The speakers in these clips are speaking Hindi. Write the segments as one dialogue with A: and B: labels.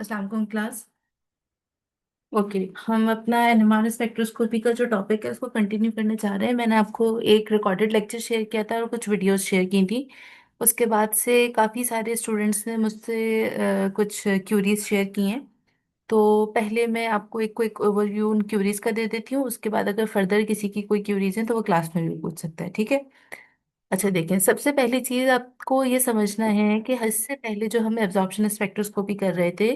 A: अस्सलाम वालेकुम क्लास। ओके, हम अपना एनएमआर स्पेक्ट्रोस्कोपी का जो टॉपिक है उसको कंटिन्यू करने जा रहे हैं। मैंने आपको एक रिकॉर्डेड लेक्चर शेयर किया था और कुछ वीडियोस शेयर की थी। उसके बाद से काफ़ी सारे स्टूडेंट्स ने मुझसे कुछ क्यूरीज शेयर की हैं। तो पहले मैं आपको एक क्विक ओवरव्यू उन क्यूरीज का दे देती हूँ। उसके बाद अगर फर्दर किसी की कोई क्यूरीज है तो वो क्लास में भी पूछ सकता है, ठीक है। अच्छा, देखें, सबसे पहली चीज़ आपको ये समझना है कि इससे पहले जो हम एब्जॉर्प्शन स्पेक्ट्रोस्कोपी कर रहे थे,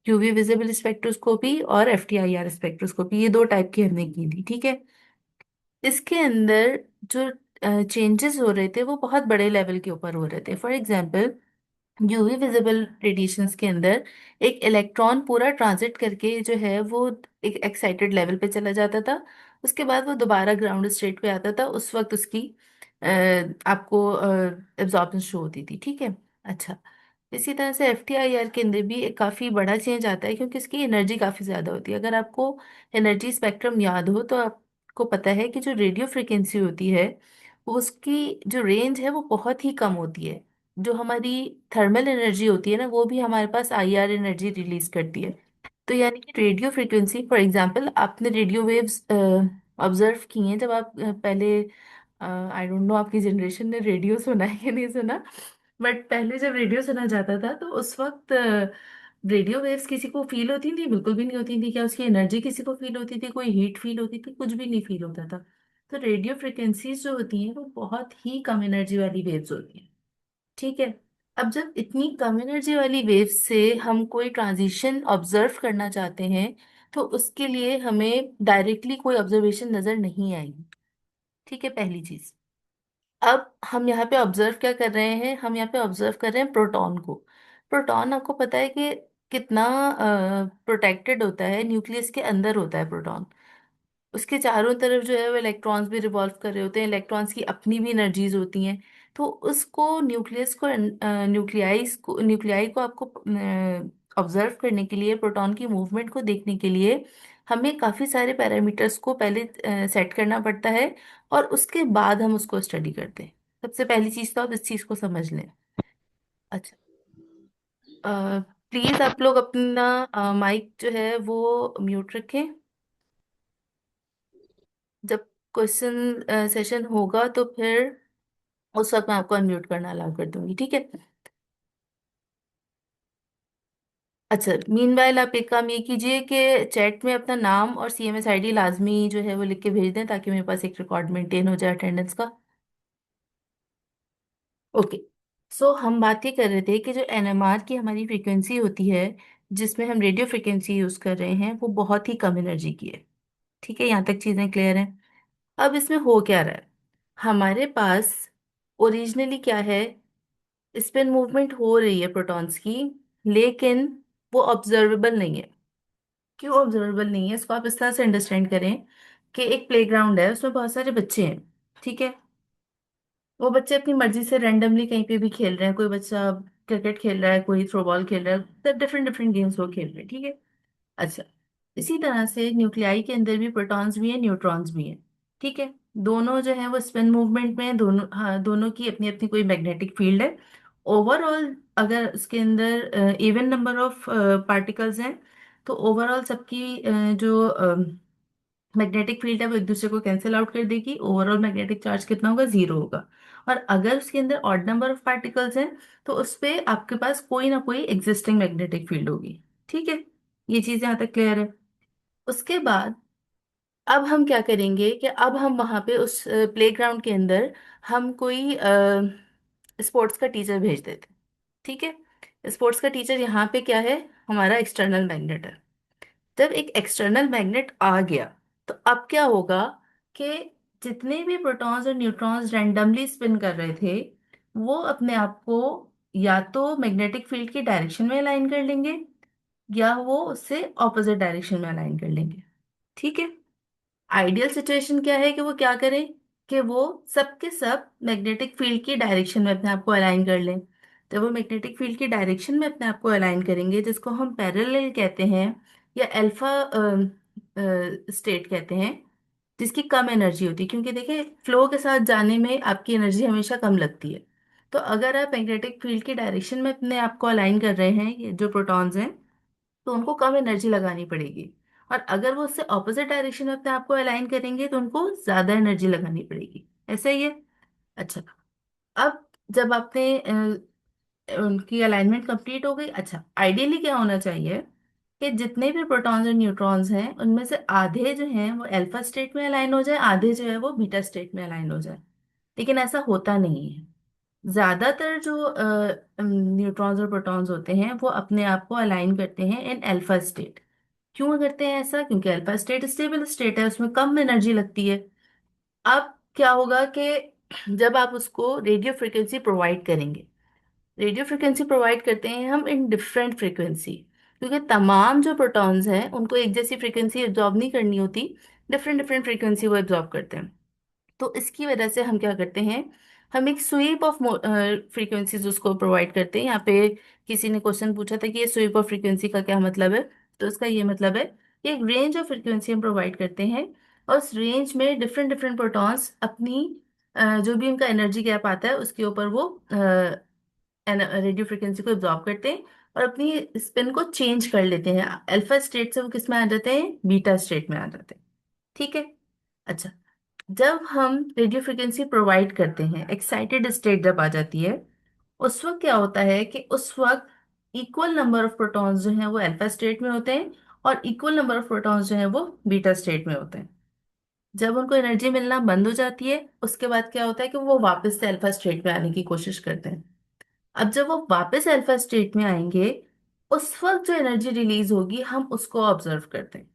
A: यूवी विजिबल स्पेक्ट्रोस्कोपी और एफटीआईआर स्पेक्ट्रोस्कोपी, ये दो टाइप की हमने की थी, ठीक है। इसके अंदर जो चेंजेस हो रहे थे वो बहुत बड़े लेवल के ऊपर हो रहे थे। For example, UV visible radiations के अंदर एक इलेक्ट्रॉन पूरा ट्रांजिट करके जो है वो एक एक्साइटेड लेवल पे चला जाता था। उसके बाद वो दोबारा ग्राउंड स्टेट पे आता था। उस वक्त उसकी आपको एब्जॉर्बेंस शो होती थी, ठीक है। अच्छा, इसी तरह से एफटीआईआर के अंदर भी एक काफ़ी बड़ा चेंज आता है क्योंकि इसकी एनर्जी काफ़ी ज़्यादा होती है। अगर आपको एनर्जी स्पेक्ट्रम याद हो तो आपको पता है कि जो रेडियो फ्रिक्वेंसी होती है उसकी जो रेंज है वो बहुत ही कम होती है। जो हमारी थर्मल एनर्जी होती है ना, वो भी हमारे पास आईआर एनर्जी रिलीज करती है। तो यानी कि रेडियो फ्रिक्वेंसी, फॉर एग्जांपल, आपने रेडियो वेव्स ऑब्जर्व की हैं जब आप पहले, आई डोंट नो आपकी जनरेशन ने रेडियो सुना है कि नहीं सुना, बट पहले जब रेडियो सुना जाता था तो उस वक्त रेडियो वेव्स किसी को फील होती थी? बिल्कुल भी नहीं होती थी। क्या उसकी एनर्जी किसी को फील होती थी? कोई हीट फील होती थी? कुछ भी नहीं फील होता था। तो रेडियो फ्रिक्वेंसीज जो होती हैं वो बहुत ही कम एनर्जी वाली वेव्स होती हैं, ठीक है। अब जब इतनी कम एनर्जी वाली वेव से हम कोई ट्रांजिशन ऑब्जर्व करना चाहते हैं तो उसके लिए हमें डायरेक्टली कोई ऑब्जर्वेशन नजर नहीं आएगी, ठीक है, पहली चीज। अब हम यहाँ पे ऑब्जर्व क्या कर रहे हैं? हम यहाँ पे ऑब्जर्व कर रहे हैं प्रोटॉन को। प्रोटॉन, आपको पता है कि कितना प्रोटेक्टेड होता है, न्यूक्लियस के अंदर होता है प्रोटॉन। उसके चारों तरफ जो है वो इलेक्ट्रॉन्स भी रिवॉल्व कर रहे होते हैं। इलेक्ट्रॉन्स की अपनी भी एनर्जीज होती हैं। तो उसको, न्यूक्लियस को, न्यूक्लियाई को आपको ऑब्जर्व करने के लिए, प्रोटॉन की मूवमेंट को देखने के लिए हमें काफ़ी सारे पैरामीटर्स को पहले सेट करना पड़ता है और उसके बाद हम उसको स्टडी करते हैं। सबसे पहली चीज़ तो आप इस चीज़ को समझ लें। अच्छा, प्लीज़ आप लोग अपना माइक जो है वो म्यूट रखें। जब क्वेश्चन सेशन होगा तो फिर उस वक्त मैं आपको अनम्यूट करना अलाउ कर दूंगी, ठीक है। अच्छा, मीनवाइल आप एक काम ये कीजिए कि चैट में अपना नाम और सीएमएस आईडी लाजमी जो है वो लिख के भेज दें ताकि मेरे पास एक रिकॉर्ड मेंटेन हो जाए अटेंडेंस का। ओके, सो हम बात ये कर रहे थे कि जो एनएमआर की हमारी फ्रीक्वेंसी होती है, जिसमें हम रेडियो फ्रीक्वेंसी यूज कर रहे हैं, वो बहुत ही कम एनर्जी की है, ठीक है। यहाँ तक चीजें क्लियर हैं। अब इसमें हो क्या रहा है? हमारे पास ओरिजिनली क्या है? स्पिन मूवमेंट हो रही है प्रोटॉन्स की, लेकिन वो ऑब्जर्वेबल नहीं है। क्यों ऑब्जर्वेबल नहीं है? इसको आप इस तरह से अंडरस्टैंड करें कि एक प्लेग्राउंड है, उसमें बहुत सारे बच्चे हैं, ठीक है। वो बच्चे अपनी मर्जी से रैंडमली कहीं पे भी खेल रहे हैं। कोई बच्चा क्रिकेट खेल रहा है, कोई थ्रो बॉल खेल रहा है, डिफरेंट डिफरेंट गेम्स वो खेल रहे हैं, ठीक है। अच्छा, इसी तरह से न्यूक्लियाई के अंदर भी प्रोटॉन्स भी हैं, न्यूट्रॉन्स भी हैं, ठीक है। दोनों जो है वो स्पिन मूवमेंट में हैं। दोनों, हाँ, दोनों की अपनी अपनी कोई मैग्नेटिक फील्ड है। ओवरऑल अगर उसके अंदर इवन नंबर ऑफ पार्टिकल्स हैं तो ओवरऑल सबकी जो मैग्नेटिक फील्ड है वो एक दूसरे को कैंसिल आउट कर देगी। ओवरऑल मैग्नेटिक चार्ज कितना होगा? जीरो होगा। और अगर उसके अंदर ऑड नंबर ऑफ पार्टिकल्स हैं तो उस पे आपके पास कोई ना कोई एग्जिस्टिंग मैग्नेटिक फील्ड होगी, ठीक है। ये चीज यहाँ तक क्लियर है। उसके बाद अब हम क्या करेंगे कि अब हम वहां पे उस प्लेग्राउंड के अंदर हम कोई स्पोर्ट्स का टीचर भेज देते, ठीक है। स्पोर्ट्स का टीचर यहाँ पे क्या है? हमारा एक्सटर्नल मैग्नेट है। जब एक एक्सटर्नल मैग्नेट आ गया तो अब क्या होगा कि जितने भी प्रोटॉन्स और न्यूट्रॉन्स रैंडमली स्पिन कर रहे थे वो अपने आप को या तो मैग्नेटिक फील्ड की डायरेक्शन में अलाइन कर लेंगे या वो उससे ऑपोजिट डायरेक्शन में अलाइन कर लेंगे, ठीक है। आइडियल सिचुएशन क्या है कि वो क्या करें कि वो सब के सब मैग्नेटिक फील्ड की डायरेक्शन में अपने आप को अलाइन कर लें। जब वो मैग्नेटिक फील्ड की डायरेक्शन में अपने आप को अलाइन करेंगे, जिसको हम पैरेलल कहते हैं या अल्फा स्टेट कहते हैं, जिसकी कम एनर्जी होती है, क्योंकि देखिए फ्लो के साथ जाने में आपकी एनर्जी हमेशा कम लगती है। तो अगर आप मैग्नेटिक फील्ड की डायरेक्शन में अपने आप को अलाइन कर रहे हैं, ये जो प्रोटॉन्स हैं, तो उनको कम एनर्जी लगानी पड़ेगी। और अगर वो उससे ऑपोजिट डायरेक्शन में अपने आप को अलाइन करेंगे तो उनको ज्यादा एनर्जी लगानी पड़ेगी। ऐसा ही है। अच्छा, अब जब आपने उनकी अलाइनमेंट कंप्लीट हो गई, अच्छा आइडियली क्या होना चाहिए कि जितने भी प्रोटॉन्स और न्यूट्रॉन्स हैं उनमें से आधे जो हैं वो अल्फा स्टेट में अलाइन हो जाए, आधे जो है वो बीटा स्टेट में अलाइन हो जाए। लेकिन ऐसा होता नहीं है। ज्यादातर जो न्यूट्रॉन्स और प्रोटॉन्स होते हैं वो अपने आप को अलाइन करते हैं इन अल्फा स्टेट। क्यों करते हैं ऐसा? क्योंकि अल्फा स्टेट स्टेबल स्टेट है, उसमें कम एनर्जी लगती है। अब क्या होगा कि जब आप उसको रेडियो फ्रिक्वेंसी प्रोवाइड करेंगे, रेडियो फ्रिक्वेंसी प्रोवाइड करते हैं हम इन डिफरेंट फ्रिक्वेंसी, क्योंकि तमाम जो प्रोटॉन्स हैं उनको एक जैसी फ्रिक्वेंसी एब्जॉर्ब नहीं करनी होती, डिफरेंट डिफरेंट फ्रिक्वेंसी वो एब्जॉर्ब करते हैं। तो इसकी वजह से हम क्या करते हैं, हम एक स्वीप ऑफ फ्रीक्वेंसीज उसको प्रोवाइड करते हैं। यहाँ पे किसी ने क्वेश्चन पूछा था कि ये स्वीप ऑफ फ्रीक्वेंसी का क्या मतलब है। तो इसका ये मतलब है कि एक रेंज ऑफ फ्रीक्वेंसी हम प्रोवाइड करते हैं, और उस रेंज में डिफरेंट डिफरेंट प्रोटॉन्स अपनी जो भी उनका एनर्जी गैप आता है उसके ऊपर वो रेडियो फ्रिक्वेंसी को एब्जॉर्ब करते हैं और अपनी स्पिन को चेंज कर लेते हैं। अल्फा स्टेट से वो किस में आ जाते हैं, बीटा स्टेट में आ जाते हैं। ठीक है। अच्छा, जब हम रेडियो फ्रिक्वेंसी प्रोवाइड करते हैं, एक्साइटेड स्टेट जब आ जाती है, उस वक्त क्या होता है कि उस वक्त इक्वल नंबर ऑफ प्रोटॉन्स जो हैं वो अल्फा स्टेट में होते हैं, और इक्वल नंबर ऑफ प्रोटॉन्स जो हैं वो बीटा स्टेट में होते हैं। जब उनको एनर्जी मिलना बंद हो जाती है उसके बाद क्या होता है कि वो वापस से अल्फा स्टेट में आने की कोशिश करते हैं। अब जब वो वापस अल्फा स्टेट में आएंगे, उस वक्त जो एनर्जी रिलीज होगी हम उसको ऑब्जर्व करते हैं।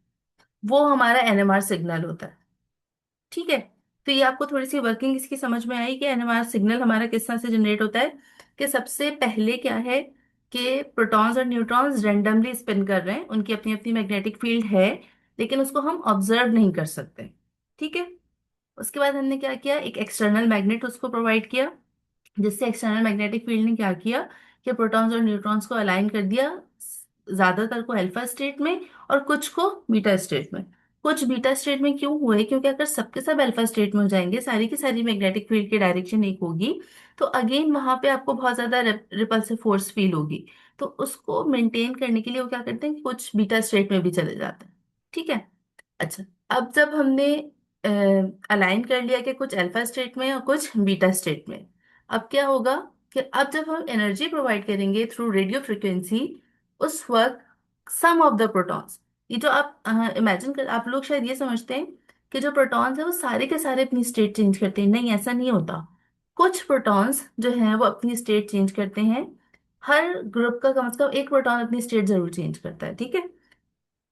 A: वो हमारा एनएमआर सिग्नल होता है। ठीक है। तो ये आपको थोड़ी सी वर्किंग इसकी समझ में आई कि एनएमआर सिग्नल हमारा किस तरह से जनरेट होता है। कि सबसे पहले क्या है कि प्रोटॉन्स और न्यूट्रॉन्स रेंडमली स्पिन कर रहे हैं, उनकी अपनी अपनी मैग्नेटिक फील्ड है, लेकिन उसको हम ऑब्जर्व नहीं कर सकते। ठीक है। उसके बाद हमने क्या किया, एक एक्सटर्नल मैग्नेट उसको प्रोवाइड किया, जिससे एक्सटर्नल मैग्नेटिक फील्ड ने क्या किया कि प्रोटॉन्स और न्यूट्रॉन्स को अलाइन कर दिया, ज्यादातर को अल्फा स्टेट में और कुछ को बीटा स्टेट में। कुछ बीटा स्टेट में क्यों हुए, क्योंकि अगर सबके सब अल्फा स्टेट में हो जाएंगे, सारी की सारी मैग्नेटिक फील्ड की डायरेक्शन एक होगी, तो अगेन वहां पे आपको बहुत ज्यादा रिपल्सिव फोर्स फील होगी। तो उसको मेंटेन करने के लिए वो क्या करते हैं कि कुछ बीटा स्टेट में भी चले जाते हैं। ठीक है। अच्छा, अब जब हमने अलाइन कर लिया कि कुछ अल्फा स्टेट में और कुछ बीटा स्टेट में, अब क्या होगा कि अब जब हम एनर्जी प्रोवाइड करेंगे थ्रू रेडियो फ्रिक्वेंसी, उस वक्त सम ऑफ द प्रोटॉन्स, ये जो आप इमेजिन कर, आप लोग शायद ये समझते हैं कि जो प्रोटॉन्स है वो सारे के सारे अपनी स्टेट चेंज करते हैं। नहीं, ऐसा नहीं होता। कुछ प्रोटॉन्स जो हैं वो अपनी स्टेट चेंज करते हैं। हर ग्रुप का कम से कम एक प्रोटॉन अपनी स्टेट जरूर चेंज करता है। ठीक है।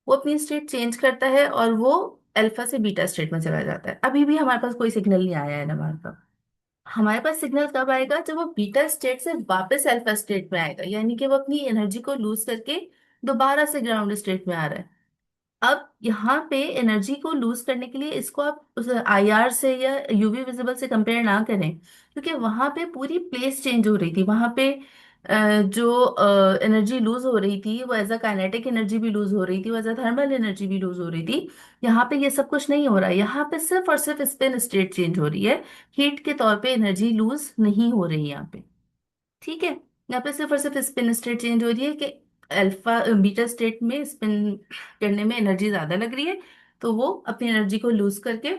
A: वो अपनी स्टेट चेंज करता है और वो अल्फा से बीटा स्टेट में चला जाता है। अभी भी हमारे पास कोई सिग्नल नहीं आया है ना हमारे पास। हमारे पास सिग्नल कब आएगा, जब वो बीटा स्टेट से वापस अल्फा स्टेट में आएगा, यानी कि वो अपनी एनर्जी को लूज करके दोबारा से ग्राउंड स्टेट में आ रहा है। अब यहाँ पे एनर्जी को लूज करने के लिए इसको आप उस आईआर से या यूवी विजिबल से कंपेयर ना करें, क्योंकि वहां पे पूरी प्लेस चेंज हो रही थी। वहां पे जो एनर्जी लूज हो रही थी वो एज अ काइनेटिक एनर्जी भी लूज हो रही थी, वो एज अ थर्मल एनर्जी भी लूज हो रही थी। यहाँ पे ये सब कुछ नहीं हो रहा है। यहाँ पे सिर्फ और सिर्फ स्पिन स्टेट चेंज हो रही है। हीट के तौर पे एनर्जी लूज नहीं हो रही है यहाँ पे। ठीक है। यहाँ पे सिर्फ और सिर्फ स्पिन स्टेट चेंज हो रही है कि अल्फा बीटा स्टेट में स्पिन करने में एनर्जी ज्यादा लग रही है, तो वो अपनी एनर्जी को लूज करके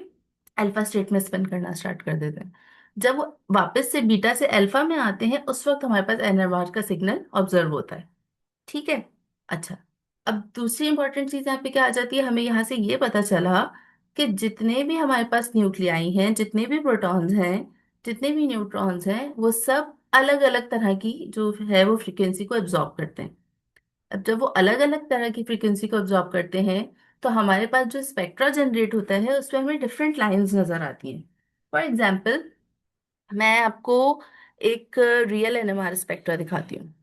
A: अल्फा स्टेट में स्पिन करना स्टार्ट कर देते हैं। जब वो वापस से बीटा से अल्फा में आते हैं उस वक्त हमारे पास एनएमआर का सिग्नल ऑब्जर्व होता है। ठीक है। अच्छा, अब दूसरी इंपॉर्टेंट चीज यहाँ पे क्या आ जाती है, हमें यहाँ से ये पता चला कि जितने भी हमारे पास न्यूक्लियाई हैं, जितने भी प्रोटॉन्स हैं, जितने भी न्यूट्रॉन्स हैं, वो सब अलग अलग तरह की जो है वो फ्रीक्वेंसी को एब्जॉर्ब करते हैं। अब जब वो अलग अलग तरह की फ्रीक्वेंसी को एब्जॉर्ब करते हैं, तो हमारे पास जो स्पेक्ट्रा जनरेट होता है उसमें हमें डिफरेंट लाइंस नजर आती हैं। फॉर एग्जाम्पल, मैं आपको एक रियल एनएमआर स्पेक्ट्रा दिखाती हूँ।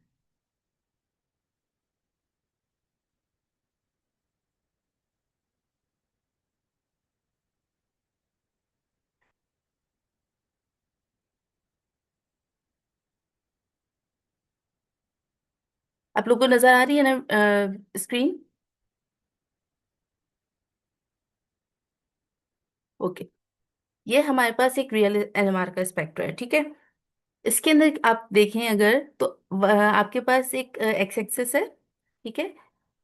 A: आप लोग को नजर आ रही है ना स्क्रीन? ओके। ये हमारे पास एक रियल एनएमआर का स्पेक्ट्रा है। ठीक है। इसके अंदर आप देखें अगर तो आपके पास एक एक्स एक्सिस है। ठीक है।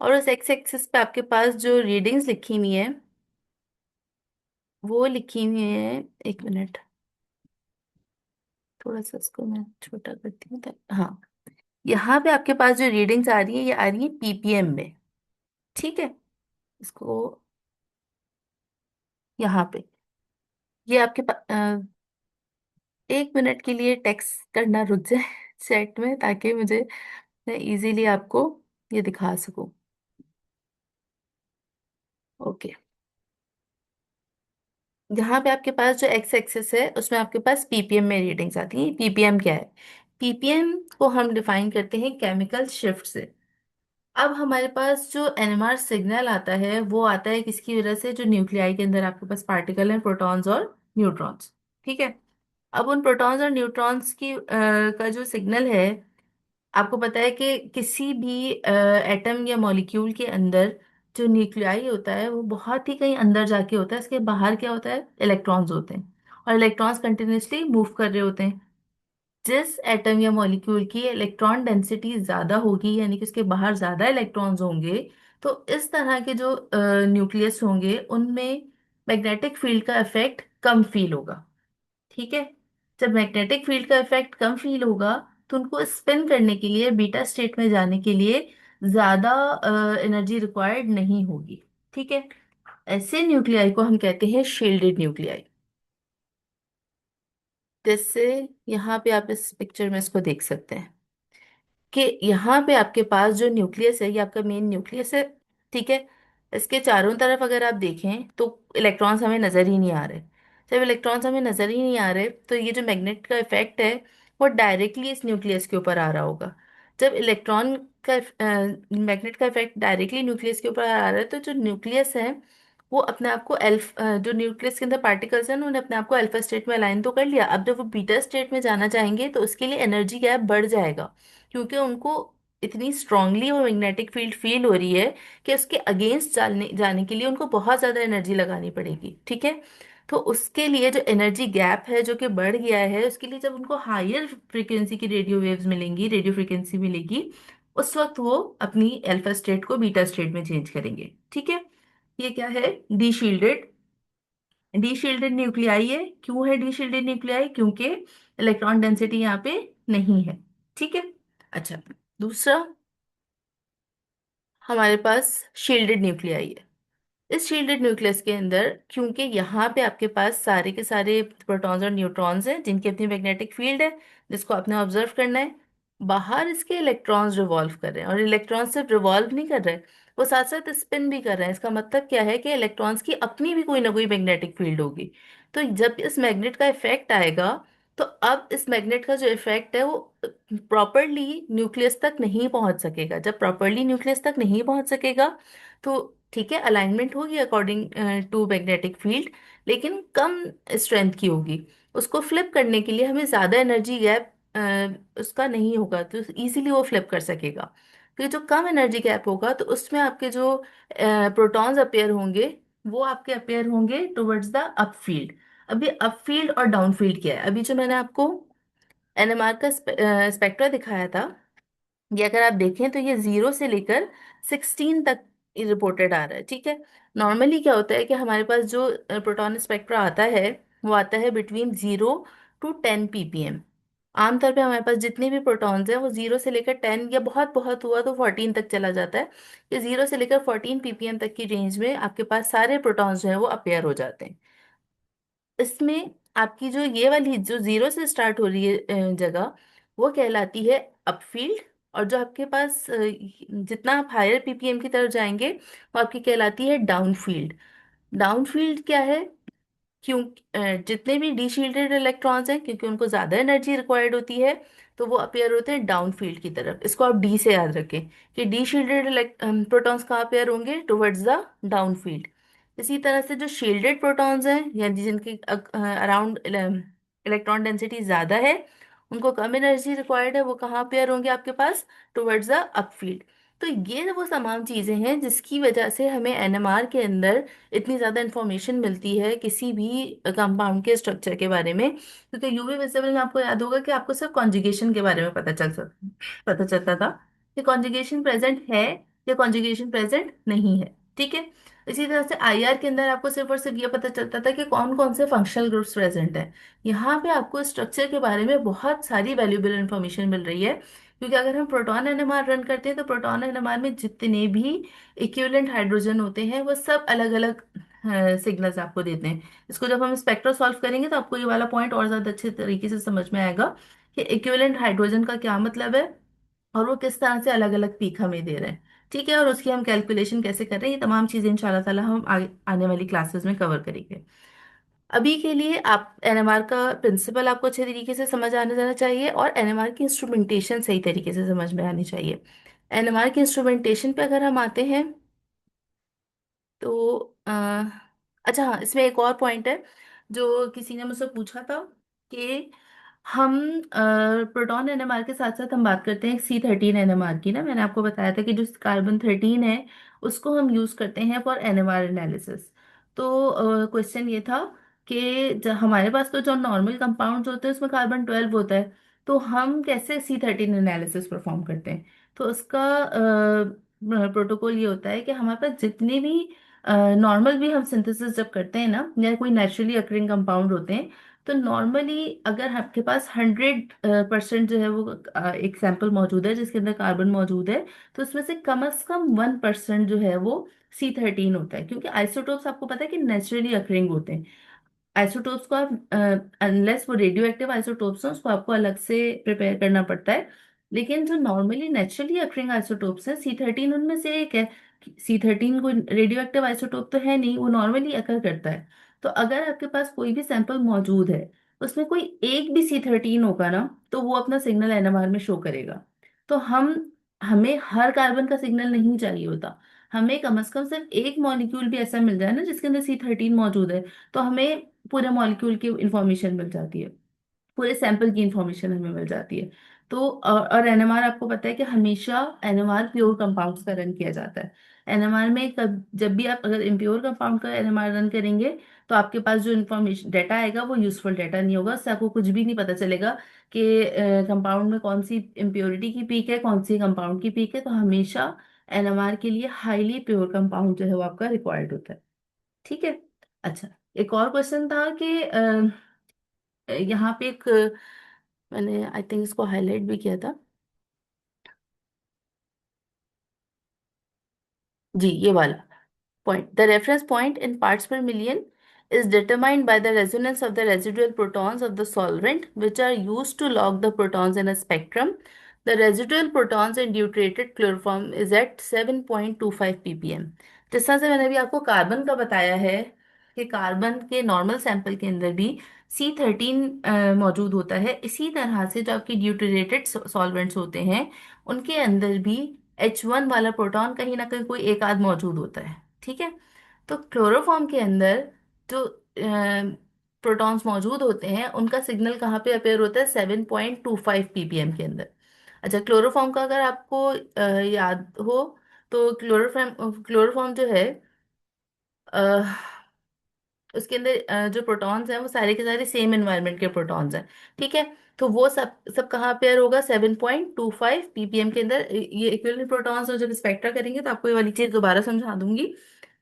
A: और उस एक्स एक्सिस पे आपके पास जो रीडिंग्स लिखी हुई है वो लिखी हुई है, एक मिनट, थोड़ा सा इसको मैं छोटा करती हूँ हाँ, यहाँ पे आपके पास जो रीडिंग्स आ रही है ये आ रही है पीपीएम में। ठीक है, इसको यहाँ पे ये आपके पास, एक मिनट के लिए टेक्स्ट करना रुक जाए चैट में, ताकि मुझे मैं इजीली आपको ये दिखा सकूं। ओके, यहाँ पे आपके पास जो एक्स एक्सिस है उसमें आपके पास पीपीएम में रीडिंग्स आती हैं। पीपीएम क्या है? पीपीएम को हम डिफाइन करते हैं केमिकल शिफ्ट से। अब हमारे पास जो एनएमआर सिग्नल आता है वो आता है किसकी वजह से? जो न्यूक्लियाई के अंदर आपके पास पार्टिकल हैं, प्रोटॉन्स और न्यूट्रॉन्स। ठीक है, अब उन प्रोटॉन्स और न्यूट्रॉन्स की का जो सिग्नल है, आपको पता है कि किसी भी एटम या मॉलिक्यूल के अंदर जो न्यूक्लियाई होता है वो बहुत ही कहीं अंदर जाके होता है, इसके बाहर क्या होता है? इलेक्ट्रॉन्स होते हैं, और इलेक्ट्रॉन्स कंटिन्यूसली मूव कर रहे होते हैं। जिस एटम या मॉलिक्यूल की इलेक्ट्रॉन डेंसिटी ज्यादा होगी, यानी कि उसके बाहर ज्यादा इलेक्ट्रॉन्स होंगे, तो इस तरह के जो न्यूक्लियस होंगे उनमें मैग्नेटिक फील्ड का इफेक्ट कम फील होगा। ठीक है, जब मैग्नेटिक फील्ड का इफेक्ट कम फील होगा तो उनको स्पिन करने के लिए, बीटा स्टेट में जाने के लिए ज्यादा एनर्जी रिक्वायर्ड नहीं होगी। ठीक है, ऐसे न्यूक्लियाई को हम कहते हैं शील्डेड न्यूक्लियाई। जैसे यहाँ पे आप इस पिक्चर में इसको देख सकते हैं कि यहाँ पे आपके पास जो न्यूक्लियस है ये आपका मेन न्यूक्लियस है। ठीक है, इसके चारों तरफ अगर आप देखें तो इलेक्ट्रॉन्स हमें नजर ही नहीं आ रहे। जब इलेक्ट्रॉन्स हमें नजर ही नहीं आ रहे तो ये जो मैग्नेट का इफेक्ट है वो डायरेक्टली इस न्यूक्लियस के ऊपर आ रहा होगा। जब इलेक्ट्रॉन का मैग्नेट का इफेक्ट डायरेक्टली न्यूक्लियस के ऊपर आ रहा है तो जो न्यूक्लियस है वो अपने आप को जो न्यूक्लियस के अंदर पार्टिकल्स हैं उन्होंने अपने आप को अल्फा स्टेट में अलाइन तो कर लिया। अब जब वो बीटा स्टेट में जाना चाहेंगे तो उसके लिए एनर्जी गैप बढ़ जाएगा, क्योंकि उनको इतनी स्ट्रांगली वो मैग्नेटिक फील्ड फील हो रही है कि उसके अगेंस्ट जाने जाने के लिए उनको बहुत ज्यादा एनर्जी लगानी पड़ेगी। ठीक है, तो उसके लिए जो एनर्जी गैप है जो कि बढ़ गया है, उसके लिए जब उनको हायर फ्रीक्वेंसी की रेडियो वेव्स मिलेंगी, रेडियो फ्रीक्वेंसी मिलेगी, उस वक्त वो अपनी अल्फा स्टेट को बीटा स्टेट में चेंज करेंगे। ठीक है, ये क्या है? D shielded, D shielded nuclei है। क्यों है डी शील्डेड न्यूक्लियाई? क्योंकि इलेक्ट्रॉन डेंसिटी यहाँ पे नहीं है। ठीक है, अच्छा, दूसरा हमारे पास शील्डेड न्यूक्लियाई है। इस शील्डेड न्यूक्लियस के अंदर क्योंकि यहाँ पे आपके पास सारे के सारे प्रोटॉन्स और न्यूट्रॉन्स हैं जिनकी अपनी मैग्नेटिक फील्ड है जिसको आपने ऑब्जर्व करना है, बाहर इसके इलेक्ट्रॉन्स रिवॉल्व कर रहे हैं, और इलेक्ट्रॉन्स सिर्फ रिवॉल्व नहीं कर रहे, वो साथ साथ स्पिन भी कर रहे हैं। इसका मतलब क्या है कि इलेक्ट्रॉन्स की अपनी भी कोई ना कोई मैग्नेटिक फील्ड होगी। तो जब इस मैग्नेट का इफेक्ट आएगा तो अब इस मैग्नेट का जो इफेक्ट है वो प्रॉपरली न्यूक्लियस तक नहीं पहुंच सकेगा। जब प्रॉपरली न्यूक्लियस तक नहीं पहुंच सकेगा तो ठीक है, अलाइनमेंट होगी अकॉर्डिंग टू मैग्नेटिक फील्ड, लेकिन कम स्ट्रेंथ की होगी। उसको फ्लिप करने के लिए हमें ज़्यादा एनर्जी गैप उसका नहीं होगा, तो इजीली वो फ्लिप कर सकेगा। तो जो कम एनर्जी गैप होगा तो उसमें आपके जो प्रोटॉन्स अपेयर होंगे वो आपके अपेयर होंगे टुवर्ड्स द अप फील्ड। अभी अप फील्ड और डाउन फील्ड क्या है? अभी जो मैंने आपको एनएमआर का स्पेक्ट्रा दिखाया था, ये अगर आप देखें तो ये 0 से लेकर 16 तक रिपोर्टेड आ रहा है। ठीक है, नॉर्मली क्या होता है कि हमारे पास जो प्रोटॉन स्पेक्ट्रा आता है वो आता है बिटवीन 0 to 10 ppm। आमतौर पे हमारे पास जितने भी प्रोटॉन्स हैं वो 0 से लेकर 10, या बहुत बहुत हुआ तो 14 तक चला जाता है। ये 0 से लेकर 14 ppm तक की रेंज में आपके पास सारे प्रोटॉन्स जो है वो अपेयर हो जाते हैं। इसमें आपकी जो ये वाली जो 0 से स्टार्ट हो रही है जगह, वो कहलाती है अपफील्ड। और जो आपके पास जितना आप हायर पीपीएम की तरफ जाएंगे वो आपकी कहलाती है डाउनफील्ड। डाउनफील्ड क्या है? क्यों जितने भी डी शील्डेड इलेक्ट्रॉन्स हैं क्योंकि उनको ज्यादा एनर्जी रिक्वायर्ड होती है तो वो अपेयर होते हैं डाउनफील्ड की तरफ। इसको आप डी से याद रखें कि डी शील्डेड प्रोटॉन्स कहाँ अपेयर होंगे? Towards the downfield. इसी तरह से जो शील्डेड प्रोटॉन्स हैं यानी जिनकी अराउंड इलेक्ट्रॉन डेंसिटी ज्यादा है, उनको कम एनर्जी रिक्वायर्ड है, वो कहाँ अपेयर होंगे आपके पास? Towards the अपफील्ड। तो ये वो तमाम चीजें हैं जिसकी वजह से हमें एनएमआर के अंदर इतनी ज़्यादा इंफॉर्मेशन मिलती है किसी भी कंपाउंड के स्ट्रक्चर के बारे में। क्योंकि यूवी विजिबल में आपको याद होगा कि आपको सिर्फ कॉन्जुगेशन के बारे में पता चलता था कि कॉन्जुगेशन प्रेजेंट है या कॉन्जुगेशन प्रेजेंट नहीं है। ठीक है। इसी तरह से आईआर के अंदर आपको सिर्फ और सिर्फ ये पता चलता था कि कौन कौन से फंक्शनल ग्रुप्स प्रेजेंट है। यहाँ पे आपको स्ट्रक्चर के बारे में बहुत सारी वैल्यूएबल इंफॉर्मेशन मिल रही है, क्योंकि अगर हम प्रोटॉन एनएमआर रन करते हैं तो प्रोटॉन एनएमआर में जितने भी इक्विवेलेंट हाइड्रोजन होते हैं वो सब अलग अलग सिग्नल्स आपको देते हैं। इसको जब हम स्पेक्ट्रा सॉल्व करेंगे तो आपको ये वाला पॉइंट और ज्यादा अच्छे तरीके से समझ में आएगा कि इक्विवेलेंट हाइड्रोजन का क्या मतलब है और वो किस तरह से अलग अलग पीक हमें दे रहे हैं। ठीक है। और उसकी हम कैलकुलेशन कैसे कर रहे हैं, ये तमाम चीजें इंशाल्लाह ताला हम आगे आने वाली क्लासेस में कवर करेंगे। अभी के लिए आप एनएमआर का प्रिंसिपल आपको अच्छे तरीके से समझ आने जाना चाहिए और एनएमआर की इंस्ट्रूमेंटेशन सही तरीके से समझ में आनी चाहिए। एनएमआर की इंस्ट्रूमेंटेशन पे अगर हम आते हैं तो अच्छा हाँ, इसमें एक और पॉइंट है जो किसी ने मुझसे पूछा था कि हम प्रोटॉन एनएमआर के साथ साथ हम बात करते हैं C13 एनएमआर की ना। मैंने आपको बताया था कि जो कार्बन 13 है उसको हम यूज करते हैं फॉर एनएमआर एनालिसिस। तो क्वेश्चन ये था कि हमारे पास तो जो नॉर्मल कंपाउंड्स होते हैं उसमें कार्बन 12 होता है, तो हम कैसे C13 एनालिसिस परफॉर्म करते हैं। तो उसका प्रोटोकॉल ये होता है कि हमारे पास जितने भी नॉर्मल भी हम सिंथेसिस जब करते हैं ना, या कोई नेचुरली अकरिंग कंपाउंड होते हैं, तो नॉर्मली अगर आपके पास 100% जो है वो एक सैंपल मौजूद है जिसके अंदर कार्बन मौजूद है, तो उसमें से कम 1% जो है वो C13 होता है, क्योंकि आइसोटोप्स आपको पता है कि नेचुरली अकरिंग होते हैं। आइसोटोप्स को आप अनलेस वो रेडियो एक्टिव आइसोटोप्स हैं उसको आपको अलग से प्रिपेयर करना पड़ता है। लेकिन जो नॉर्मली नेचुरली अकरिंग आइसोटोप्स हैं C13 उनमें से एक है। C13 कोई रेडियो एक्टिव आइसोटोप तो है नहीं, वो नॉर्मली अकर करता है। तो अगर आपके पास कोई भी सैंपल मौजूद है उसमें कोई एक भी C13 होगा ना, तो वो अपना सिग्नल एनएमआर में शो करेगा। तो हमें हर कार्बन का सिग्नल नहीं चाहिए होता, हमें कम से कम सिर्फ एक मॉलिक्यूल भी ऐसा मिल जाए ना जिसके अंदर C13 मौजूद है, तो हमें पूरे मॉलिक्यूल की इंफॉर्मेशन मिल जाती है, पूरे सैंपल की इंफॉर्मेशन हमें मिल जाती है। तो और एनएमआर आपको पता है कि हमेशा एनएमआर प्योर कंपाउंड्स का रन किया जाता है। एनएमआर में जब भी आप अगर इम्प्योर कंपाउंड का एनएमआर रन करेंगे तो आपके पास जो इन्फॉर्मेशन डाटा आएगा वो यूजफुल डाटा नहीं होगा, उससे आपको कुछ भी नहीं पता चलेगा कि कंपाउंड में कौन सी इम्प्योरिटी की पीक है, कौन सी कंपाउंड की पीक है। तो हमेशा एनएमआर के लिए हाईली प्योर कंपाउंड जो है वो आपका रिक्वायर्ड होता है। ठीक है। अच्छा, एक और क्वेश्चन था कि यहाँ पे एक मैंने आई थिंक इसको हाईलाइट भी किया था। जी, ये वाला point. The reference point in parts per million is determined by the resonance of the residual protons of the solvent, which are used to log the protons in a spectrum. The residual protons in deuterated chloroform is at 7.25 ppm. जिस तरह से मैंने अभी आपको कार्बन का बताया है कि कार्बन के नॉर्मल सैंपल के अंदर भी C13 मौजूद होता है, इसी तरह से जो आपकी ड्यूटेरेटेड सॉल्वेंट्स होते हैं उनके अंदर भी H1 वाला प्रोटॉन कहीं ना कहीं कोई एक आध मौजूद होता है। ठीक है। तो क्लोरोफॉर्म के अंदर जो प्रोटॉन्स मौजूद होते हैं उनका सिग्नल कहाँ पे अपेयर होता है, 7.25 ppm के अंदर। अच्छा, क्लोरोफॉर्म का अगर आपको याद हो तो क्लोरोफॉर्म जो है उसके अंदर जो प्रोटॉन्स हैं वो सारे के सारे सेम एनवायरनमेंट के प्रोटॉन्स हैं। ठीक है। तो वो सब सब कहाँ पेयर होगा, 7.25 ppm के अंदर। ये इक्विवेलेंट प्रोटॉन्स और जब स्पेक्ट्रा करेंगे तो आपको ये वाली चीज दोबारा समझा दूंगी।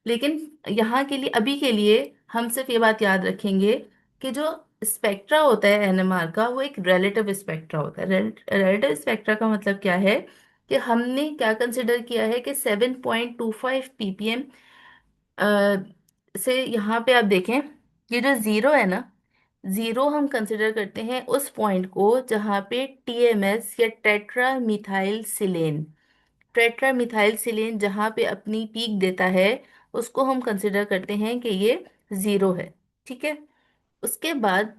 A: लेकिन यहाँ के लिए अभी के लिए हम सिर्फ ये बात याद रखेंगे कि जो स्पेक्ट्रा होता है एनएमआर का वो एक रिलेटिव स्पेक्ट्रा होता है। रिलेटिव स्पेक्ट्रा का मतलब क्या है कि हमने क्या कंसिडर किया है कि 7.25 ppm से यहाँ पे आप देखें, ये जो जीरो है ना, जीरो हम कंसिडर करते हैं उस पॉइंट को जहाँ पे टीएमएस या टेट्रा मिथाइल सिलेन, टेट्रा मिथाइल सिलेन जहाँ पे अपनी पीक देता है उसको हम कंसिडर करते हैं कि ये जीरो है। ठीक है। उसके बाद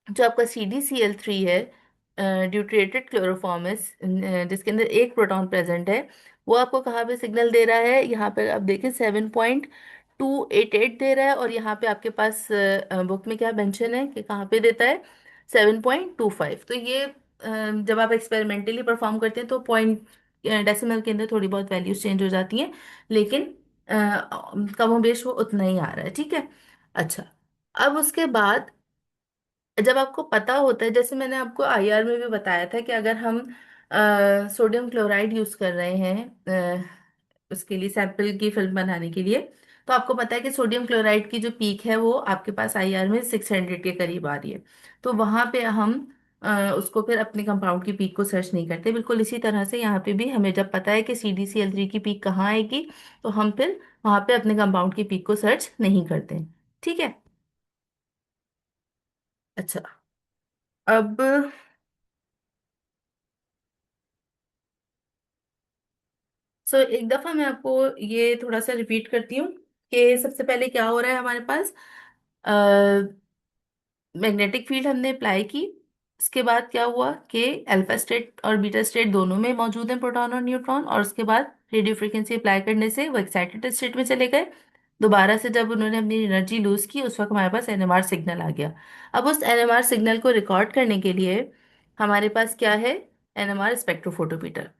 A: जो आपका CdCl3 है, ड्यूट्रेटेड क्लोरोफॉर्मस, जिसके अंदर एक प्रोटॉन प्रेजेंट है, वो आपको कहाँ पे सिग्नल दे रहा है, यहाँ पे आप देखें 7.288 दे रहा है, और यहाँ पे आपके पास बुक में क्या मेंशन है कि कहाँ पे देता है, 7.25। तो ये जब आप एक्सपेरिमेंटली परफॉर्म करते हैं तो पॉइंट डेसिमल के अंदर थोड़ी बहुत वैल्यूज चेंज हो जाती हैं, लेकिन कमोबेश वो उतना ही आ रहा है। ठीक है। अच्छा, अब उसके बाद जब आपको पता होता है, जैसे मैंने आपको आईआर में भी बताया था कि अगर हम सोडियम क्लोराइड यूज कर रहे हैं उसके लिए सैंपल की फिल्म बनाने के लिए। तो आपको पता है कि सोडियम क्लोराइड की जो पीक है वो आपके पास आईआर में 600 के करीब आ रही है। तो वहां पे हम उसको फिर अपने कंपाउंड की पीक को सर्च नहीं करते। बिल्कुल इसी तरह से यहाँ पे भी हमें जब पता है कि CdCl3 की पीक कहाँ आएगी, तो हम फिर वहां पे अपने कंपाउंड की पीक को सर्च नहीं करते। ठीक है। अच्छा। अब एक दफा मैं आपको ये थोड़ा सा रिपीट करती हूँ कि सबसे पहले क्या हो रहा है हमारे पास। मैग्नेटिक फील्ड हमने अप्लाई की। उसके बाद क्या हुआ कि अल्फा स्टेट और बीटा स्टेट दोनों में मौजूद हैं प्रोटॉन और न्यूट्रॉन, और उसके बाद रेडियो फ्रिक्वेंसी अप्लाई करने से वो एक्साइटेड स्टेट में चले गए। दोबारा से जब उन्होंने अपनी एनर्जी लूज की, उस वक्त हमारे पास एनएमआर सिग्नल आ गया। अब उस एनएमआर सिग्नल को रिकॉर्ड करने के लिए हमारे पास क्या है? NMR spectrophotometer.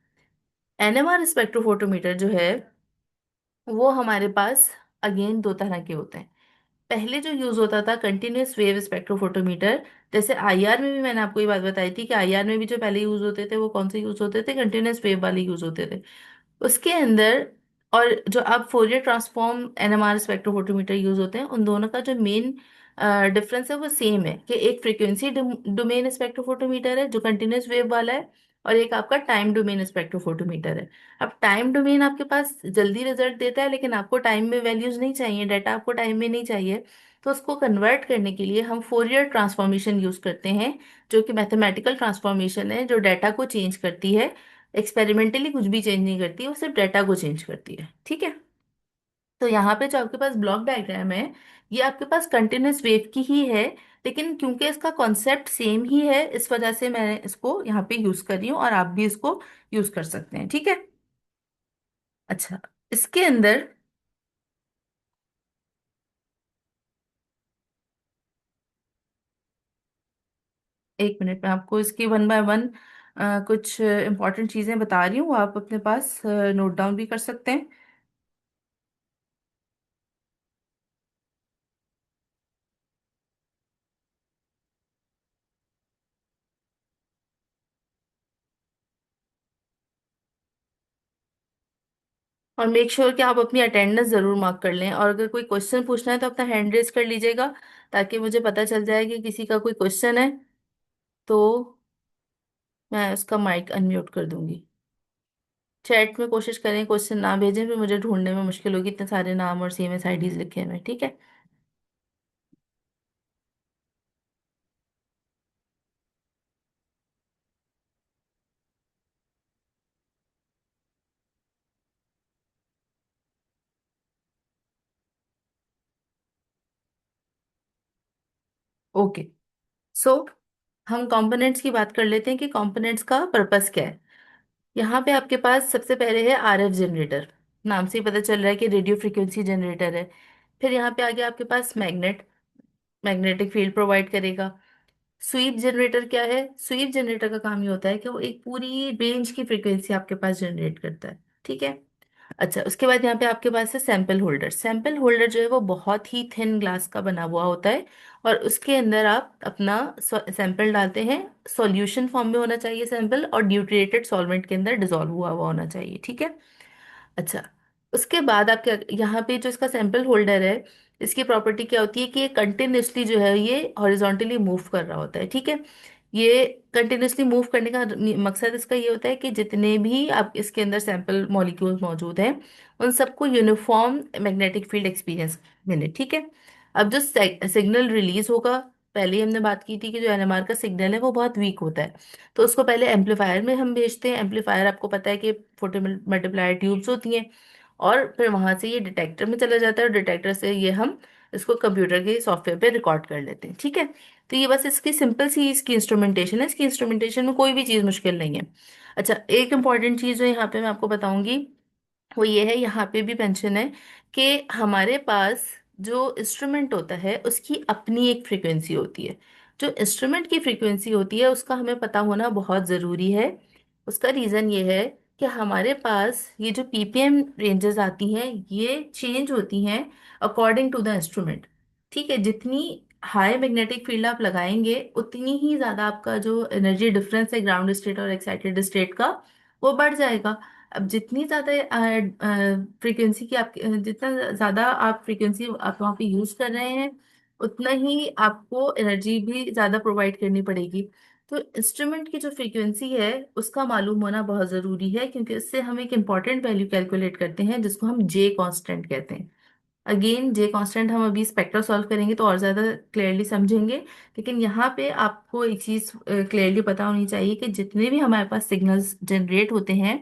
A: एनएमआर स्पेक्ट्रोफोटोमीटर जो है वो हमारे पास अगेन दो तरह के होते हैं। पहले जो यूज होता था कंटिन्यूअस वेव स्पेक्ट्रोफोटोमीटर, जैसे आईआर में भी मैंने आपको ये बात बताई थी कि आईआर में भी जो पहले यूज होते थे वो कौन से यूज होते थे? कंटिन्यूअस वेव वाले यूज होते थे। उसके अंदर और जो अब Fourier transform NMR spectrophotometer use होते हैं, उन दोनों का जो मेन डिफरेंस है वो सेम है कि एक फ्रीक्वेंसी डोमेन स्पेक्ट्रोफोटोमीटर है जो कंटिन्यूअस वेव वाला है, और एक आपका टाइम डोमेन स्पेक्ट्रोफोटोमीटर है। अब टाइम डोमेन आपके पास जल्दी रिजल्ट देता है, लेकिन आपको टाइम में वैल्यूज नहीं चाहिए, डाटा आपको टाइम में नहीं चाहिए। तो उसको कन्वर्ट करने के लिए हम फोरियर ट्रांसफॉर्मेशन यूज करते हैं, जो कि मैथमेटिकल ट्रांसफॉर्मेशन है जो डाटा को चेंज करती है। एक्सपेरिमेंटली कुछ भी चेंज नहीं करती, वो सिर्फ डाटा को चेंज करती है। ठीक है। तो यहाँ पे जो आपके पास ब्लॉक डायग्राम है, ये आपके पास कंटिन्यूस वेव की ही है, लेकिन क्योंकि इसका कॉन्सेप्ट सेम ही है इस वजह से मैं इसको यहाँ पे यूज कर रही हूँ, और आप भी इसको यूज कर सकते हैं। ठीक है। अच्छा। इसके अंदर एक मिनट में आपको इसकी वन बाय वन कुछ इंपॉर्टेंट चीजें बता रही हूँ, आप अपने पास नोट डाउन भी कर सकते हैं। और मेक श्योर कि आप अपनी अटेंडेंस जरूर मार्क कर लें, और अगर कोई क्वेश्चन पूछना है तो अपना हैंड रेज कर लीजिएगा, ताकि मुझे पता चल जाए कि किसी का कोई क्वेश्चन है, तो मैं उसका माइक अनम्यूट कर दूंगी। चैट में कोशिश करें क्वेश्चन ना भेजें, फिर मुझे ढूंढने में मुश्किल होगी, इतने सारे नाम और CMS IDs लिखे हुए हैं। ठीक है। ओके। सो हम कंपोनेंट्स की बात कर लेते हैं कि कंपोनेंट्स का पर्पस क्या है। यहाँ पे आपके पास सबसे पहले है RF जनरेटर। नाम से ही पता चल रहा है कि रेडियो फ्रिक्वेंसी जनरेटर है। फिर यहाँ पे आगे आपके पास मैग्नेट, मैग्नेटिक फील्ड प्रोवाइड करेगा। स्वीप जनरेटर क्या है? स्वीप जनरेटर का काम ये होता है कि वो एक पूरी रेंज की फ्रीक्वेंसी आपके पास जनरेट करता है। ठीक है। अच्छा, उसके बाद यहाँ पे आपके पास है सैंपल होल्डर। सैंपल होल्डर जो है वो बहुत ही थिन ग्लास का बना हुआ होता है, और उसके अंदर आप अपना सैंपल डालते हैं। सॉल्यूशन फॉर्म में होना चाहिए सैंपल, और ड्यूटेटेड सॉल्वेंट के अंदर डिजोल्व हुआ हुआ होना चाहिए। ठीक है। अच्छा। उसके बाद आपके यहाँ पे जो इसका सैंपल होल्डर है, इसकी प्रॉपर्टी क्या होती है कि ये कंटिन्यूसली जो है ये हॉरिजॉन्टली मूव कर रहा होता है। ठीक है। ये कंटिन्यूसली मूव करने का मकसद इसका ये होता है कि जितने भी आप इसके अंदर सैंपल मॉलिक्यूल्स मौजूद हैं, उन सबको यूनिफॉर्म मैग्नेटिक फील्ड एक्सपीरियंस मिले। ठीक है। अब जो सिग्नल रिलीज होगा, पहले ही हमने बात की थी कि जो NMR का सिग्नल है वो बहुत वीक होता है, तो उसको पहले एम्पलीफायर में हम भेजते हैं। एम्पलीफायर आपको पता है कि फोटो मल्टीप्लायर ट्यूब्स होती हैं, और फिर वहां से ये डिटेक्टर में चला जाता है, और डिटेक्टर से ये हम इसको कंप्यूटर के सॉफ्टवेयर पे रिकॉर्ड कर लेते हैं। ठीक है। तो ये बस इसकी सिंपल सी इसकी इंस्ट्रूमेंटेशन है। इसकी इंस्ट्रूमेंटेशन में कोई भी चीज़ मुश्किल नहीं है। अच्छा, एक इंपॉर्टेंट चीज़ जो यहाँ पे मैं आपको बताऊंगी वो ये है, यहाँ पे भी मेंशन है कि हमारे पास जो इंस्ट्रूमेंट होता है उसकी अपनी एक फ्रीक्वेंसी होती है। जो इंस्ट्रूमेंट की फ्रीक्वेंसी होती है उसका हमें पता होना बहुत ज़रूरी है। उसका रीज़न ये है कि हमारे पास ये जो PPM रेंजेस आती हैं ये चेंज होती हैं अकॉर्डिंग टू द इंस्ट्रूमेंट। ठीक है। जितनी हाई मैग्नेटिक फील्ड आप लगाएंगे, उतनी ही ज़्यादा आपका जो एनर्जी डिफरेंस है ग्राउंड स्टेट और एक्साइटेड स्टेट का, वो बढ़ जाएगा। अब जितनी ज़्यादा फ्रीक्वेंसी की आप जितना ज़्यादा आप फ्रीक्वेंसी आप वहाँ पे यूज़ कर रहे हैं, उतना ही आपको एनर्जी भी ज़्यादा प्रोवाइड करनी पड़ेगी। तो इंस्ट्रूमेंट की जो फ्रीक्वेंसी है उसका मालूम होना बहुत ज़रूरी है, क्योंकि इससे हम एक इम्पॉर्टेंट वैल्यू कैलकुलेट करते हैं जिसको हम जे कांस्टेंट कहते हैं। अगेन जे कांस्टेंट हम अभी स्पेक्ट्रा सॉल्व करेंगे तो और ज़्यादा क्लियरली समझेंगे। लेकिन यहाँ पे आपको एक चीज़ क्लियरली पता होनी चाहिए कि जितने भी हमारे पास सिग्नल्स जनरेट होते हैं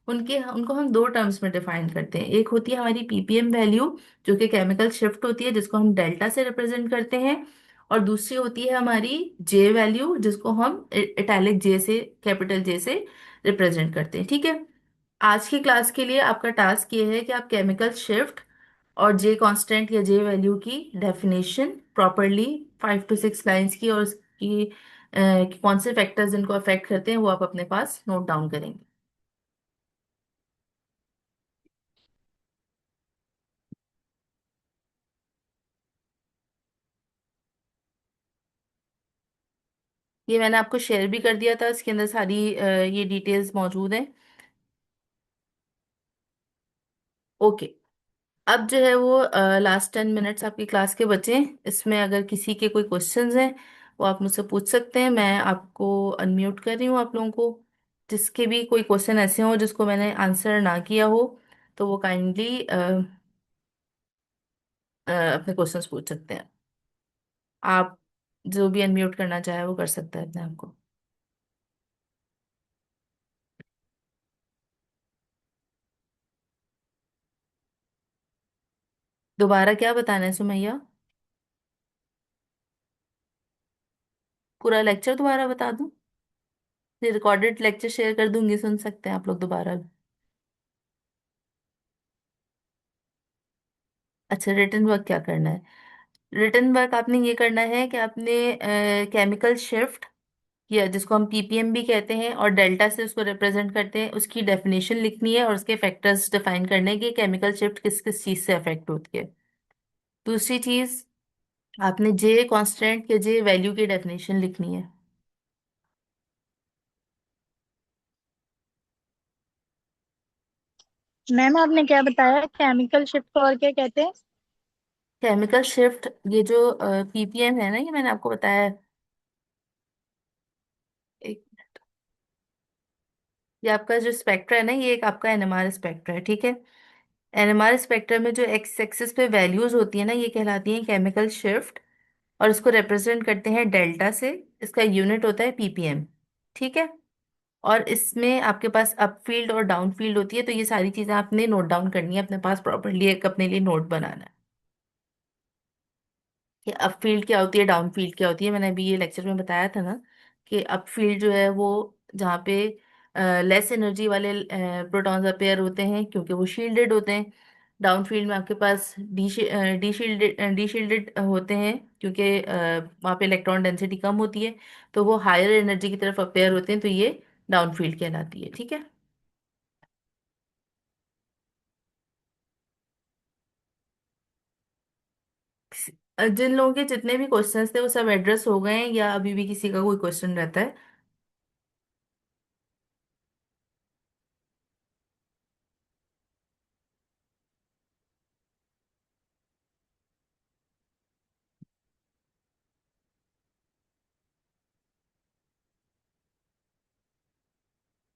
A: उनके उनको हम दो टर्म्स में डिफाइन करते हैं। एक होती है हमारी पीपीएम वैल्यू, जो कि केमिकल शिफ्ट होती है, जिसको हम डेल्टा से रिप्रेजेंट करते हैं। और दूसरी होती है हमारी जे वैल्यू, जिसको हम इटैलिक जे से, कैपिटल जे से रिप्रेजेंट करते हैं। ठीक है। आज की क्लास के लिए आपका टास्क ये है कि आप केमिकल शिफ्ट और जे कांस्टेंट या जे वैल्यू की डेफिनेशन प्रॉपरली 5 to 6 लाइंस की, और उसकी कौन से फैक्टर्स इनको अफेक्ट करते हैं वो आप अपने पास नोट डाउन करेंगे। ये मैंने आपको शेयर भी कर दिया था, इसके अंदर सारी ये डिटेल्स मौजूद हैं। ओके। अब जो है वो लास्ट 10 मिनट्स आपकी क्लास के बचे हैं। इसमें अगर किसी के कोई क्वेश्चंस हैं वो आप मुझसे पूछ सकते हैं। मैं आपको अनम्यूट कर रही हूँ। आप लोगों को जिसके भी कोई क्वेश्चन ऐसे हो जिसको मैंने आंसर ना किया हो, तो वो काइंडली अपने क्वेश्चंस पूछ सकते हैं। आप जो भी अनम्यूट करना चाहे वो कर सकते हैं अपने आप को। दोबारा क्या बताना है सुमैया? पूरा लेक्चर दोबारा बता दूं? रिकॉर्डेड लेक्चर शेयर कर दूंगी, सुन सकते हैं आप लोग दोबारा भी। अच्छा, रिटर्न वर्क क्या करना है? रिटर्न वर्क आपने ये करना है कि आपने केमिकल शिफ्ट, या जिसको हम पीपीएम भी कहते हैं, और डेल्टा से उसको रिप्रेजेंट करते हैं, उसकी डेफिनेशन लिखनी है और उसके फैक्टर्स डिफाइन करने हैं कि केमिकल शिफ्ट किस किस चीज से अफेक्ट होती है। दूसरी चीज, आपने जे कांस्टेंट के जे वैल्यू की डेफिनेशन लिखनी है।
B: मैम आपने क्या बताया, केमिकल शिफ्ट को और क्या कहते हैं?
A: केमिकल शिफ्ट, ये जो पीपीएम है ना, ये मैंने आपको बताया है। एक, ये आपका जो स्पेक्ट्रा है ना, ये एक आपका एनएमआर स्पेक्ट्रा है। ठीक है। एनएमआर स्पेक्ट्रम में जो एक्स एक्सिस पे वैल्यूज होती है ना, ये कहलाती हैं केमिकल शिफ्ट, और इसको रिप्रेजेंट करते हैं डेल्टा से। इसका यूनिट होता है पीपीएम। ठीक है। और इसमें आपके पास अप फील्ड और डाउन फील्ड होती है, तो ये सारी चीजें आपने नोट डाउन करनी है अपने पास प्रॉपरली, एक अपने लिए नोट बनाना है कि अप फील्ड क्या होती है, डाउन फील्ड क्या होती है। मैंने अभी ये लेक्चर में बताया था ना कि अप फील्ड जो है वो जहाँ पे लेस एनर्जी वाले प्रोटॉन्स अपेयर होते हैं क्योंकि वो शील्डेड होते हैं। डाउन फील्ड में आपके पास डी शील्डेड होते हैं क्योंकि वहाँ पे इलेक्ट्रॉन डेंसिटी कम होती है, तो वो हायर एनर्जी की तरफ अपेयर होते हैं, तो ये डाउन फील्ड कहलाती है। ठीक है। जिन लोगों के जितने भी क्वेश्चंस थे वो सब एड्रेस हो गए हैं, या अभी भी किसी का कोई क्वेश्चन रहता है?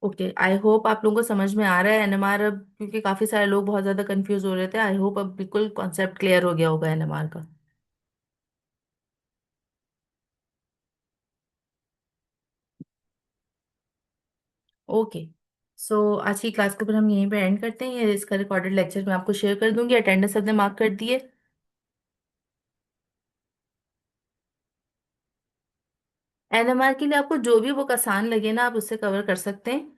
A: ओके, आई होप आप लोगों को समझ में आ रहा है एनएमआर अब, क्योंकि काफी सारे लोग बहुत ज्यादा कंफ्यूज हो रहे थे। आई होप अब बिल्कुल कॉन्सेप्ट क्लियर हो गया होगा एनएमआर का। ओके। सो आज की क्लास को फिर हम यहीं पे एंड करते हैं। ये इसका रिकॉर्डेड लेक्चर मैं आपको शेयर कर दूंगी। अटेंडेंस सबने मार्क कर दिए? एनएमआर के लिए आपको जो भी बुक आसान लगे ना, आप उससे कवर कर सकते हैं,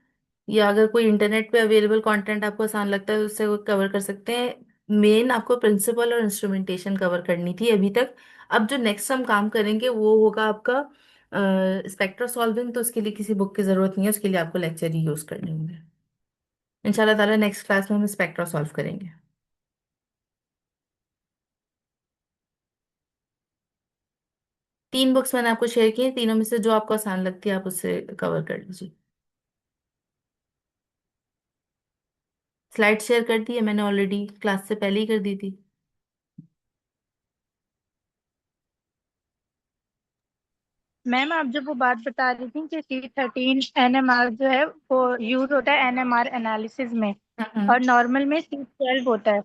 A: या अगर कोई इंटरनेट पे अवेलेबल कंटेंट आपको आसान लगता है तो उससे कवर कर सकते हैं। मेन आपको प्रिंसिपल और इंस्ट्रूमेंटेशन कवर करनी थी अभी तक। अब जो नेक्स्ट हम काम करेंगे वो होगा आपका स्पेक्ट्रा सॉल्विंग, तो उसके लिए किसी बुक की जरूरत नहीं है, उसके लिए आपको लेक्चर ही यूज करने होंगे। इंशाल्लाह ताला नेक्स्ट क्लास में हम स्पेक्ट्रा सॉल्व करेंगे। 3 बुक्स मैंने आपको शेयर की हैं, तीनों में से जो आपको आसान लगती है आप उससे कवर कर लीजिए। स्लाइड शेयर कर दी है मैंने, ऑलरेडी क्लास से पहले ही कर दी थी।
B: मैम आप जब वो बात बता रही थी कि C13 NMR जो है वो यूज होता है NMR एनालिसिस में, और
A: हम्म।
B: नॉर्मल में C12 होता है।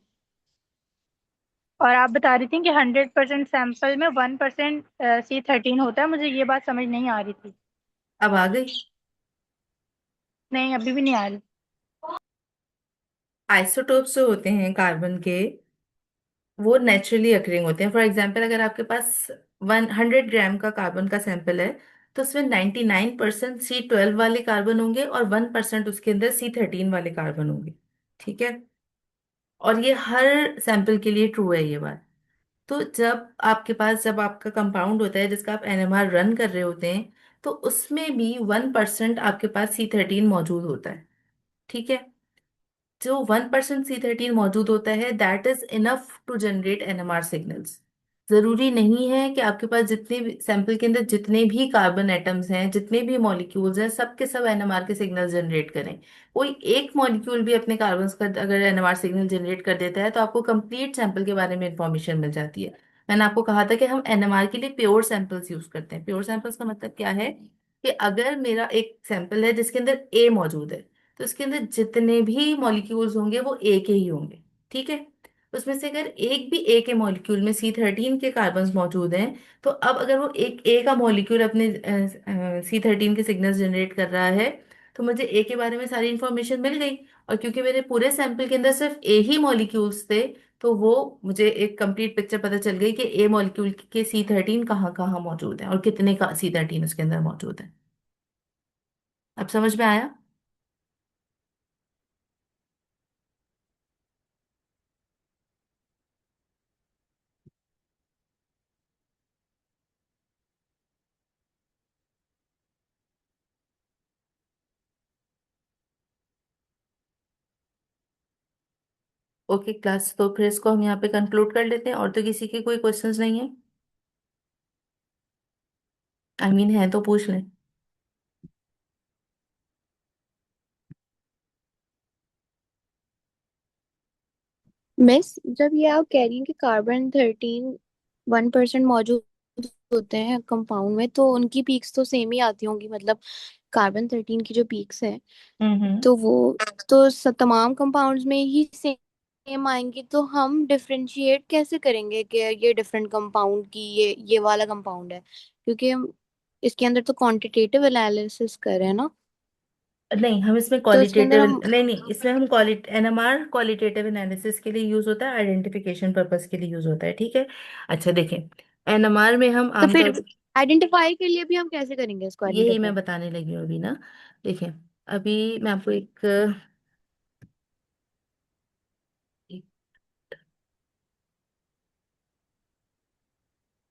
B: और आप बता रही थी कि 100% सैंपल में 1% C13 होता है। मुझे ये बात समझ नहीं आ रही थी।
A: अब आ गई।
B: नहीं, अभी भी नहीं आ रही।
A: आइसोटोप्स जो होते हैं कार्बन के, वो नेचुरली अकरिंग होते हैं। फॉर एग्जाम्पल, अगर आपके पास 100 ग्राम का कार्बन का सैंपल है, तो उसमें 99% C12 वाले कार्बन होंगे और 1% उसके अंदर C13 वाले कार्बन होंगे। ठीक है। और ये हर सैंपल के लिए ट्रू है ये बात। तो जब आपका कंपाउंड होता है जिसका आप एनएमआर रन कर रहे होते हैं, तो उसमें भी 1% आपके पास C13 मौजूद होता है। ठीक है। जो 1% C13 मौजूद होता है, that is enough to generate NMR signals. जरूरी नहीं है कि आपके पास जितने भी सैंपल के अंदर जितने भी कार्बन एटम्स हैं, जितने भी मॉलिक्यूल्स हैं, सब के सब एनएमआर के सिग्नल जनरेट करें। कोई एक मॉलिक्यूल भी अपने कार्बन का अगर एनएमआर सिग्नल जनरेट कर देता है, तो आपको कंप्लीट सैंपल के बारे में इंफॉर्मेशन मिल जाती है। मैंने आपको कहा था कि हम एनएमआर के लिए प्योर सैंपल्स यूज करते हैं। प्योर सैंपल्स का मतलब क्या है, कि अगर मेरा एक सैंपल है जिसके अंदर ए मौजूद है, तो उसके अंदर जितने भी मॉलिक्यूल्स होंगे वो ए के ही होंगे। ठीक है। उसमें से अगर एक भी ए के मॉलिक्यूल में C13 के कार्बन्स मौजूद हैं, तो अब अगर वो एक ए का मॉलिक्यूल अपने C13 के सिग्नल्स जनरेट कर रहा है, तो मुझे ए के बारे में सारी इंफॉर्मेशन मिल गई। और क्योंकि मेरे पूरे सैंपल के अंदर सिर्फ ए ही मॉलिक्यूल्स थे, तो वो मुझे एक कंप्लीट पिक्चर पता चल गई कि ए मॉलिक्यूल के C13 कहाँ कहाँ मौजूद है और कितने का C13 उसके अंदर मौजूद है। अब समझ में आया? ओके क्लास, तो फिर इसको हम यहाँ पे कंक्लूड कर लेते हैं। और तो किसी के कोई क्वेश्चंस नहीं है? आई मीन है तो पूछ लें।
C: मिस, जब ये आप कह रही हैं कि कार्बन 13 1% मौजूद होते हैं कंपाउंड में, तो उनकी पीक्स तो सेम ही आती होंगी। मतलब कार्बन 13 की जो पीक्स है,
A: हम्म।
C: तो वो तो तमाम कंपाउंड्स में ही सेम आएंगी। तो हम डिफरेंशिएट कैसे करेंगे कि ये डिफरेंट कंपाउंड की ये वाला कंपाउंड है, क्योंकि हम इसके अंदर तो क्वांटिटेटिव एनालिसिस कर रहे हैं ना।
A: नहीं, हम इसमें
C: तो इसके अंदर
A: क्वालिटेटिव
C: हम
A: नहीं नहीं, इसमें हम क्वालिट एनएमआर क्वालिटेटिव एनालिसिस के लिए यूज होता है, आइडेंटिफिकेशन पर्पस के लिए यूज होता है। ठीक है। अच्छा देखें, एनएमआर में हम
C: तो फिर
A: आमतौर,
C: आइडेंटिफाई के लिए भी हम कैसे करेंगे इसको
A: यही मैं
C: आइडेंटिफाई?
A: बताने लगी हूँ अभी ना। देखें, अभी मैं आपको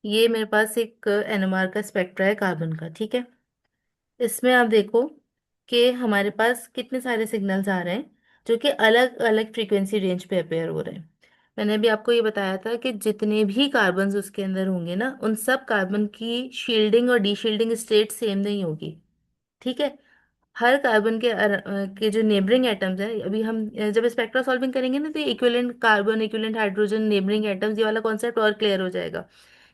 A: ये मेरे पास एक एनएमआर का स्पेक्ट्रा है कार्बन का। ठीक है। इसमें आप देखो कि हमारे पास कितने सारे सिग्नल्स आ रहे हैं, जो कि अलग अलग फ्रीक्वेंसी रेंज पे अपेयर हो रहे हैं। मैंने अभी आपको ये बताया था कि जितने भी कार्बन्स उसके अंदर होंगे ना, उन सब कार्बन की शील्डिंग और डीशील्डिंग स्टेट सेम नहीं होगी। ठीक है। हर कार्बन के जो नेबरिंग एटम्स है, अभी हम जब स्पेक्ट्रा सॉल्विंग करेंगे ना, तो equivalent carbon, equivalent hydrogen, neighbouring atoms, ये वाला कॉन्सेप्ट और क्लियर हो जाएगा।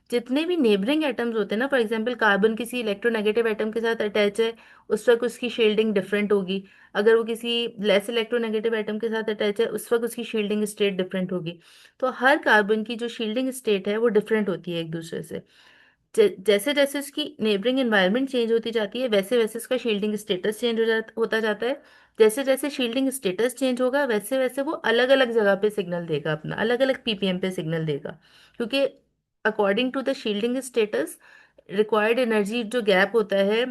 A: जितने भी नेबरिंग एटम्स होते हैं ना, फॉर एग्जांपल कार्बन किसी इलेक्ट्रोनेगेटिव एटम के साथ अटैच है, उस वक्त उसकी शील्डिंग डिफरेंट होगी। अगर वो किसी लेस इलेक्ट्रोनेगेटिव एटम के साथ अटैच है, उस वक्त उसकी शील्डिंग स्टेट डिफरेंट होगी। तो हर कार्बन की जो शील्डिंग स्टेट है वो डिफरेंट होती है एक दूसरे से। जैसे जैसे उसकी नेबरिंग एनवायरनमेंट चेंज होती जाती है, वैसे वैसे उसका शील्डिंग स्टेटस चेंज होता जाता है। जैसे जैसे शील्डिंग स्टेटस चेंज होगा, वैसे वैसे वो अलग अलग जगह पे सिग्नल देगा, अपना अलग अलग पीपीएम पे सिग्नल देगा। क्योंकि according to the shielding status, required energy जो गैप होता है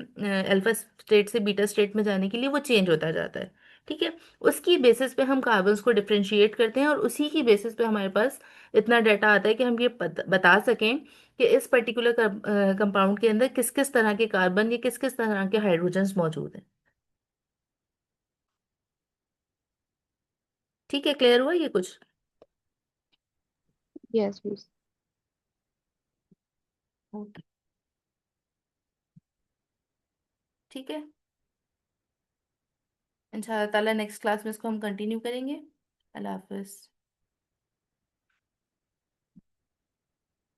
A: अल्फा स्टेट से बीटा स्टेट में जाने के लिए, वो चेंज होता जाता है। ठीक है। उसकी बेसिस पे हम कार्बन्स को डिफरेंशिएट करते हैं, और उसी की बेसिस पे हमारे पास इतना डाटा आता है कि हम ये बता सकें कि इस पर्टिकुलर कंपाउंड के अंदर किस किस तरह के कार्बन या किस किस तरह के हाइड्रोजन्स मौजूद हैं। ठीक है, क्लियर हुआ ये कुछ?
C: Yes miss.
A: ओके। ठीक है। इंशाल्लाह ताला नेक्स्ट क्लास में इसको हम कंटिन्यू करेंगे। अल्लाह हाफिज।